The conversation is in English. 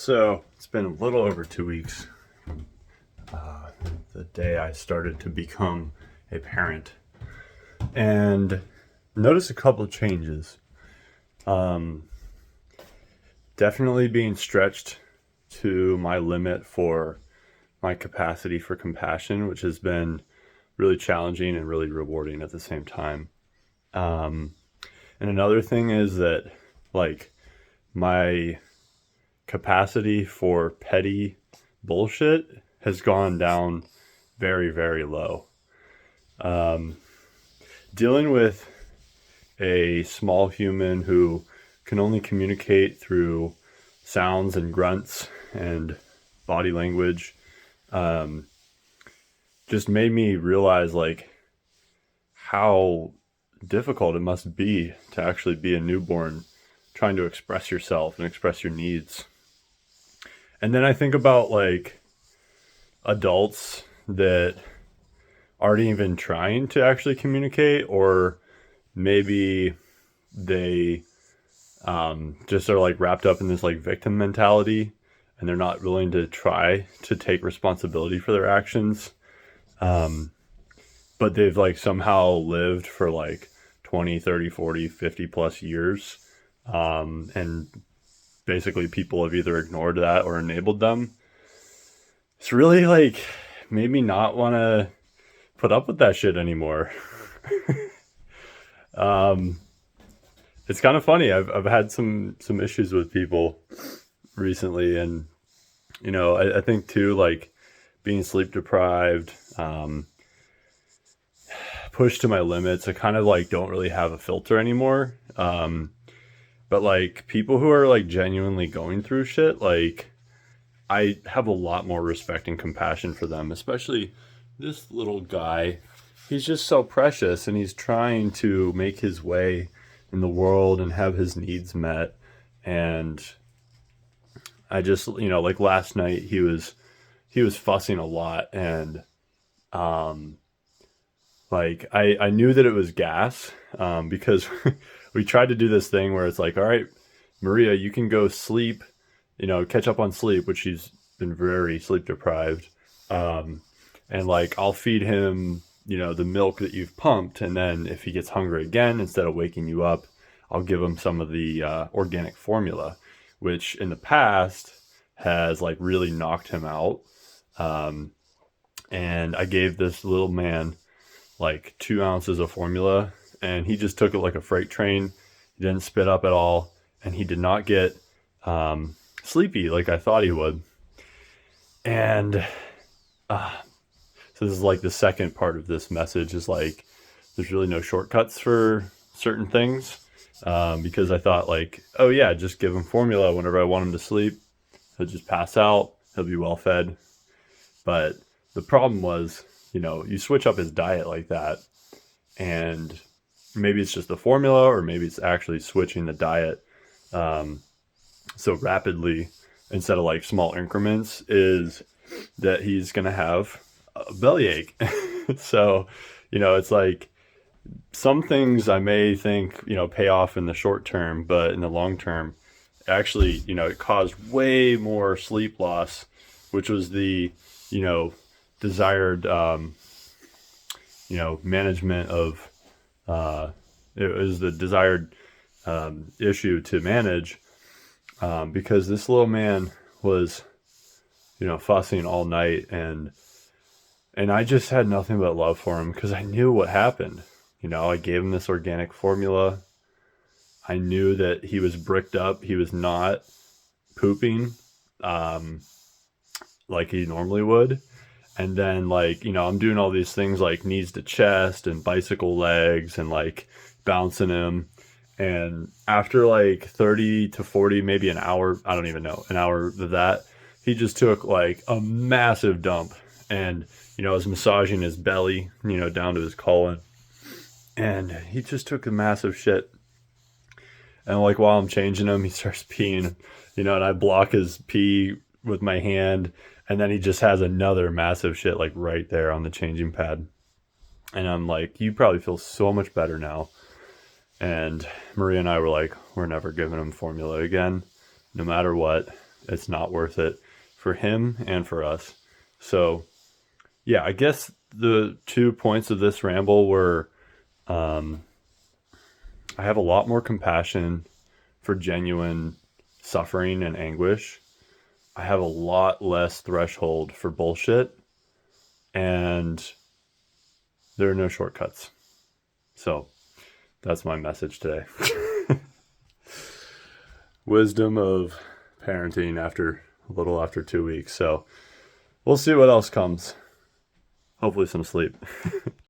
So it's been a little over 2 weeks, the day I started to become a parent, and noticed a couple of changes. Um, Definitely being stretched to my limit for my capacity for compassion, which has been really challenging and really rewarding at the same time. Um, and another thing is that, like, my capacity for petty bullshit has gone down very, very low. Um, Dealing with a small human who can only communicate through sounds and grunts and body language um, just made me realize, like, how difficult it must be to actually be a newborn trying to express yourself and express your needs. And then I think about, like, adults that aren't even trying to actually communicate, or maybe they just are like wrapped up in this like victim mentality, and they're not willing to try to take responsibility for their actions. Um, but they've like somehow lived for like 20, 30, 40, 50 plus years. And basically people have either ignored that or enabled them. It's really like made me not want to put up with that shit anymore. um, it's kind of funny. I've had some issues with people recently, and I think too, like, being sleep deprived, pushed to my limits. I kind of like don't really have a filter anymore. But like people who are like genuinely going through shit, like, I have a lot more respect and compassion for them, especially this little guy. He's just so precious, and he's trying to make his way in the world and have his needs met. And I just, like last night, he was fussing a lot, and um, like I knew that it was gas, because we tried to do this thing where it's like, all right, Maria, you can go sleep, catch up on sleep, which she's been very sleep deprived. Um, and like I'll feed him, the milk that you've pumped, and then if he gets hungry again, instead of waking you up, I'll give him some of the organic formula, which in the past has like really knocked him out. Um, and I gave this little man like 2 ounces of formula, and he just took it like a freight train. He didn't spit up at all, and he did not get sleepy like I thought he would. And uh, so this is like the second part of this message, is like there's really no shortcuts for certain things, because I thought, like, oh yeah, just give him formula whenever I want him to sleep. He'll just pass out. He'll be well fed. But the problem was, you switch up his diet like that, and maybe it's just the formula, or maybe it's actually switching the diet um, so rapidly instead of like small increments, is that he's going to have a bellyache. So, it's like some things I may think, pay off in the short term, but in the long term, actually, it caused way more sleep loss, which was the, desired, management of, it was the desired issue to manage, because this little man was, fussing all night, and I just had nothing but love for him because I knew what happened. I gave him this organic formula. I knew that he was bricked up. He was not pooping um, like he normally would. And then, like, I'm doing all these things like knees to chest and bicycle legs and like bouncing him. And after like 30 to 40, maybe an hour, I don't even know, an hour of that, he just took like a massive dump. And, I was massaging his belly, down to his colon. And he just took a massive shit. And like while I'm changing him, he starts peeing, and I block his pee with my hand. And then he just has another massive shit like right there on the changing pad. And I'm like, you probably feel so much better now. And Maria and I were like, we're never giving him formula again, no matter what. it's not worth it for him and for us. So yeah, I guess the 2 points of this ramble were, um, I have a lot more compassion for genuine suffering and anguish. I have a lot less threshold for bullshit, and there are no shortcuts. So that's my message today. Wisdom of parenting after a little after 2 weeks. So we'll see what else comes. Hopefully some sleep.